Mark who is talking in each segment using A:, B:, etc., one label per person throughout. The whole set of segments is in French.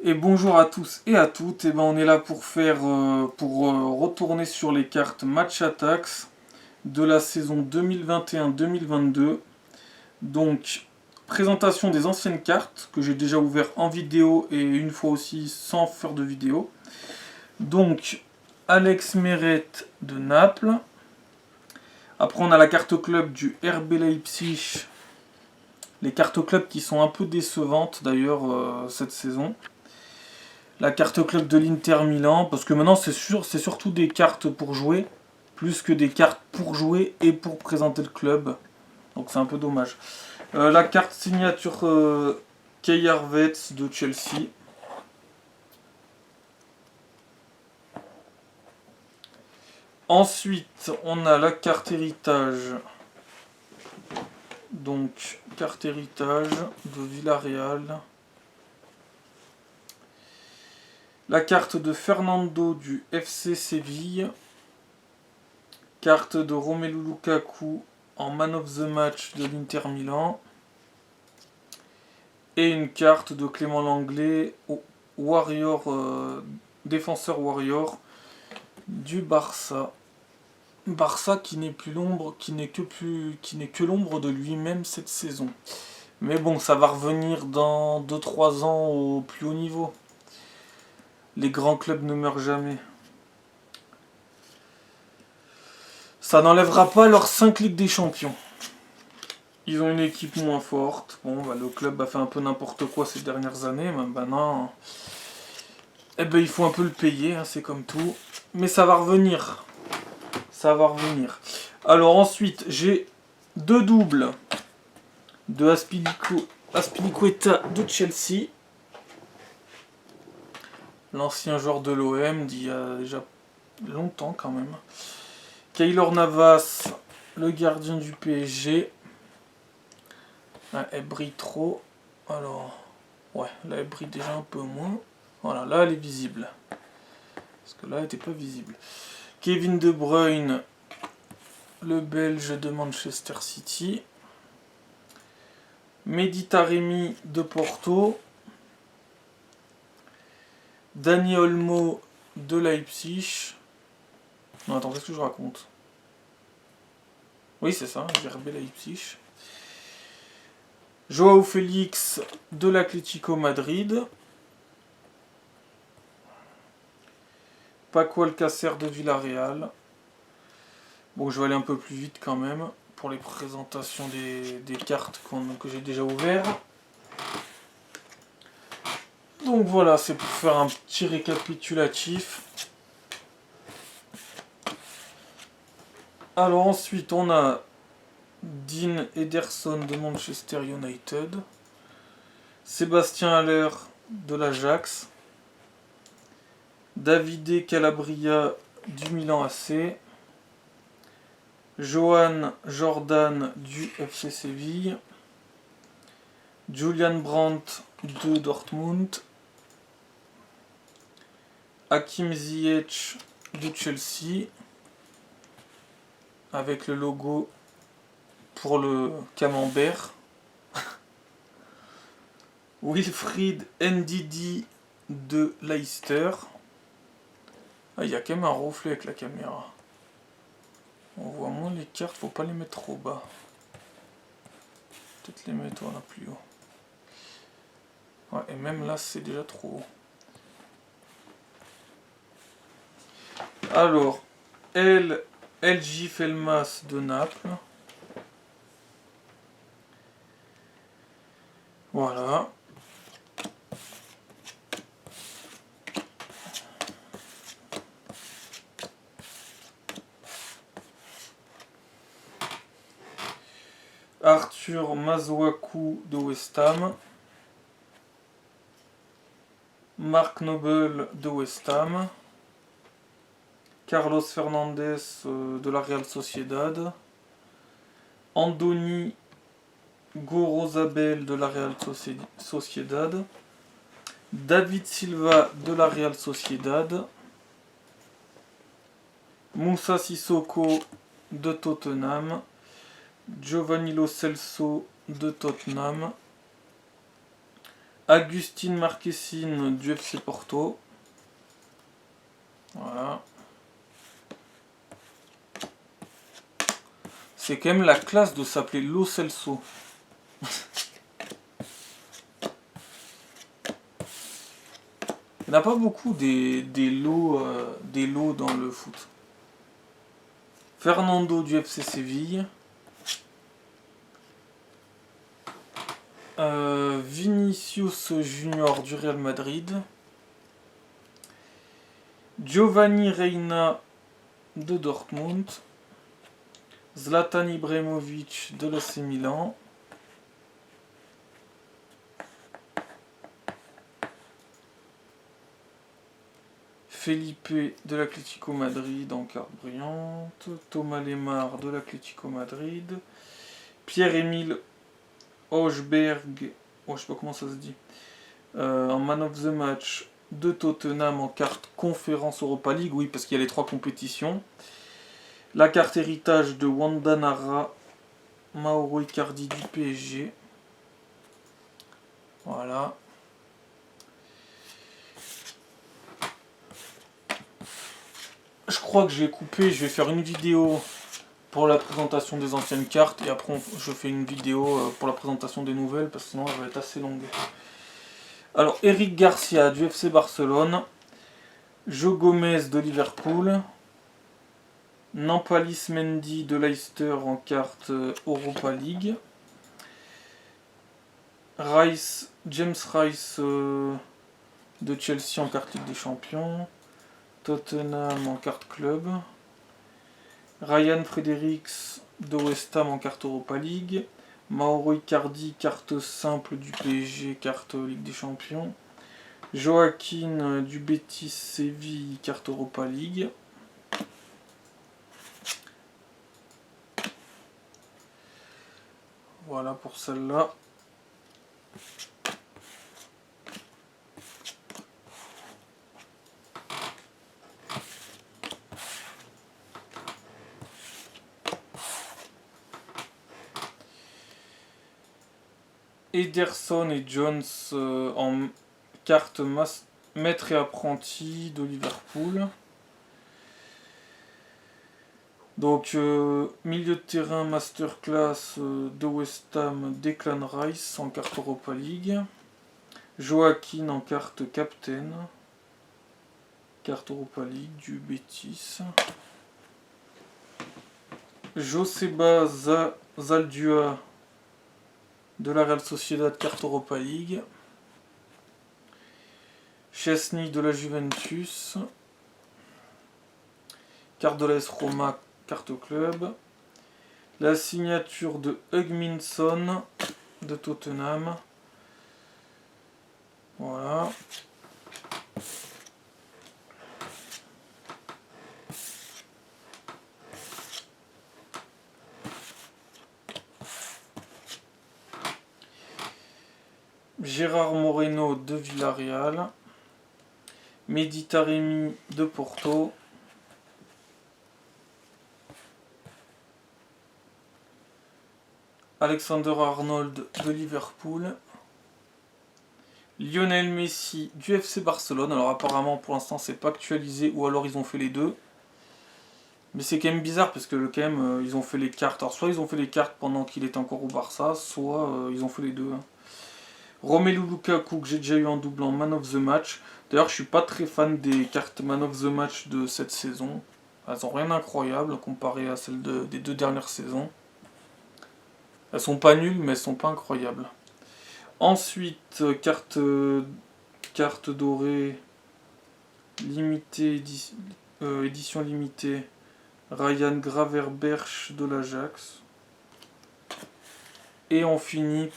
A: Et bonjour à tous et à toutes. Et ben on est là pour retourner sur les cartes Match Attacks de la saison 2021-2022. Donc présentation des anciennes cartes que j'ai déjà ouvert en vidéo et une fois aussi sans faire de vidéo. Donc Alex Meret de Naples. Après on a la carte club du RB Leipzig. Les cartes club qui sont un peu décevantes d'ailleurs cette saison. La carte club de l'Inter Milan, parce que maintenant c'est surtout des cartes pour jouer, plus que des cartes pour jouer et pour présenter le club. Donc c'est un peu dommage. La carte signature Kai Havertz de Chelsea. Ensuite, on a la carte héritage. Donc, carte héritage de Villarreal. La carte de Fernando du FC Séville. Carte de Romelu Lukaku en Man of the Match de l'Inter Milan. Et une carte de Clément Langlais, Warrior, défenseur Warrior du Barça. Barça qui n'est plus l'ombre, qui n'est que l'ombre de lui-même cette saison. Mais bon, ça va revenir dans 2-3 ans au plus haut niveau. Les grands clubs ne meurent jamais. Ça n'enlèvera pas leurs 5 Ligues des Champions. Ils ont une équipe moins forte. Bon, bah, le club a fait un peu n'importe quoi ces dernières années. Mais maintenant, il faut un peu le payer, hein, c'est comme tout. Mais ça va revenir. Ça va revenir. Alors ensuite, j'ai 2 doubles de Azpilicueta de Chelsea. L'ancien joueur de l'OM d'il y a déjà longtemps quand même. Keylor Navas, le gardien du PSG. Elle brille trop. Alors, ouais, là elle brille déjà un peu moins. Voilà, là elle est visible. Parce que là elle n'était pas visible. Kevin De Bruyne, le Belge de Manchester City. Mehdi Taremi de Porto. Dani Olmo de Leipzig. Non, attends, qu'est-ce que je raconte? Oui, c'est ça, RB Leipzig. Joao Félix de l'Atlético Madrid. Paco Alcácer de Villarreal. Bon, je vais aller un peu plus vite quand même pour les présentations des cartes que j'ai déjà ouvertes. Donc voilà, c'est pour faire un petit récapitulatif. Alors ensuite, on a Dean Ederson de Manchester United. Sébastien Haller de l'Ajax. Davide Calabria du Milan AC. Johan Jordan du FC Séville. Julian Brandt de Dortmund. Hakim Ziyech de Chelsea. Avec le logo pour le camembert. Wilfried Ndidi de Leicester. Ah, il y a quand même un reflet avec la caméra. On voit moins les cartes, faut pas les mettre trop bas. Peut-être les mettre là plus haut. Ouais, et même là c'est déjà trop haut. Alors, LJ Felmas de Naples. Voilà. Arthur Masuaku de West Ham. Mark Noble de West Ham. Carlos Fernandez de la Real Sociedad. Andoni Gorozabel de la Real Sociedad. David Silva de la Real Sociedad. Moussa Sissoko de Tottenham. Giovanni Lo Celso de Tottenham. Agustín Marquesín du FC Porto. Voilà. C'est quand même la classe de s'appeler Lo Celso. Il n'y en a pas beaucoup des lots dans le foot. Fernando du FC Séville. Vinicius Junior du Real Madrid. Giovanni Reina de Dortmund. Zlatan Ibrahimovic de l'AC Milan. Felipe de l'Atlético Madrid en carte brillante. Thomas Lemar de l'Atlético Madrid. Pierre-Emile Hochberg, je sais pas comment ça se dit, en man of the match de Tottenham en carte conférence Europa League, oui, parce qu'il y a les 3 compétitions. La carte héritage de Wanda Nara, Mauro Icardi du PSG. Voilà. Je crois que je vais couper, je vais faire une vidéo pour la présentation des anciennes cartes et après je fais une vidéo pour la présentation des nouvelles parce que sinon elle va être assez longue. Alors Eric Garcia du FC Barcelone, Joe Gomez de Liverpool, Nampalis Mendy de Leicester en carte Europa League, James Rice de Chelsea en carte Ligue des Champions, Tottenham en carte club, Ryan Fredericks de West Ham en carte Europa League, Mauro Icardi carte simple du PSG, carte Ligue des Champions, Joaquin du Betis Séville, carte Europa League. Voilà pour celle-là. Ederson et Jones en carte maître et apprenti de Liverpool. Donc milieu de terrain masterclass de West Ham, Declan Rice en carte Europa League. Joaquin en carte captain. Carte Europa League du Betis. Joseba Zaldua de la Real Sociedad, carte Europa League. Chesney de la Juventus. Carte de l'AS Roma, carte club. La signature de Hugminson de Tottenham. Voilà. Gérard Moreno de Villarreal. Mehdi Taremi de Porto. Alexander Arnold de Liverpool. Lionel Messi du FC Barcelone. Alors apparemment pour l'instant c'est pas actualisé ou alors ils ont fait les deux. Mais c'est quand même bizarre parce que quand même ils ont fait les cartes. Alors soit ils ont fait les cartes pendant qu'il était encore au Barça, soit ils ont fait les deux. Romelu Lukaku que j'ai déjà eu en double en Man of the Match. D'ailleurs je suis pas très fan des cartes Man of the Match de cette saison. Elles ont rien d'incroyable comparé à celles des 2 dernières saisons. Elles sont pas nulles mais elles sont pas incroyables. Ensuite carte dorée limitée, édition limitée, Ryan Gravenberch de l'Ajax. Et on finit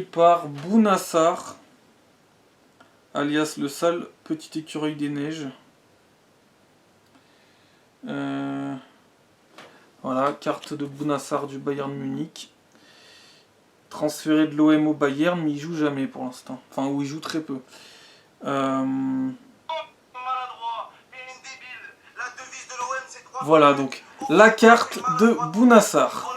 A: par Bounassar, alias le sale petit écureuil des neiges. Voilà, carte de Bounassar du Bayern Munich. Transféré de l'OM au Bayern, mais il joue jamais pour l'instant. Enfin, ou il joue très peu. Voilà, donc, la carte de Bounassar.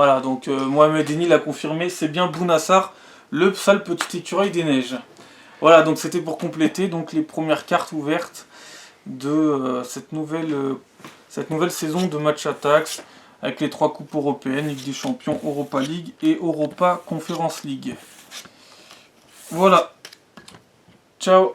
A: Voilà, donc Mohamed Eni l'a confirmé, c'est bien Bounassar, le sale petit écureuil des neiges. Voilà, donc c'était pour compléter donc les premières cartes ouvertes de cette nouvelle saison de Match Attax avec les 3 coupes européennes, Ligue des Champions, Europa League et Europa Conference League. Voilà, ciao.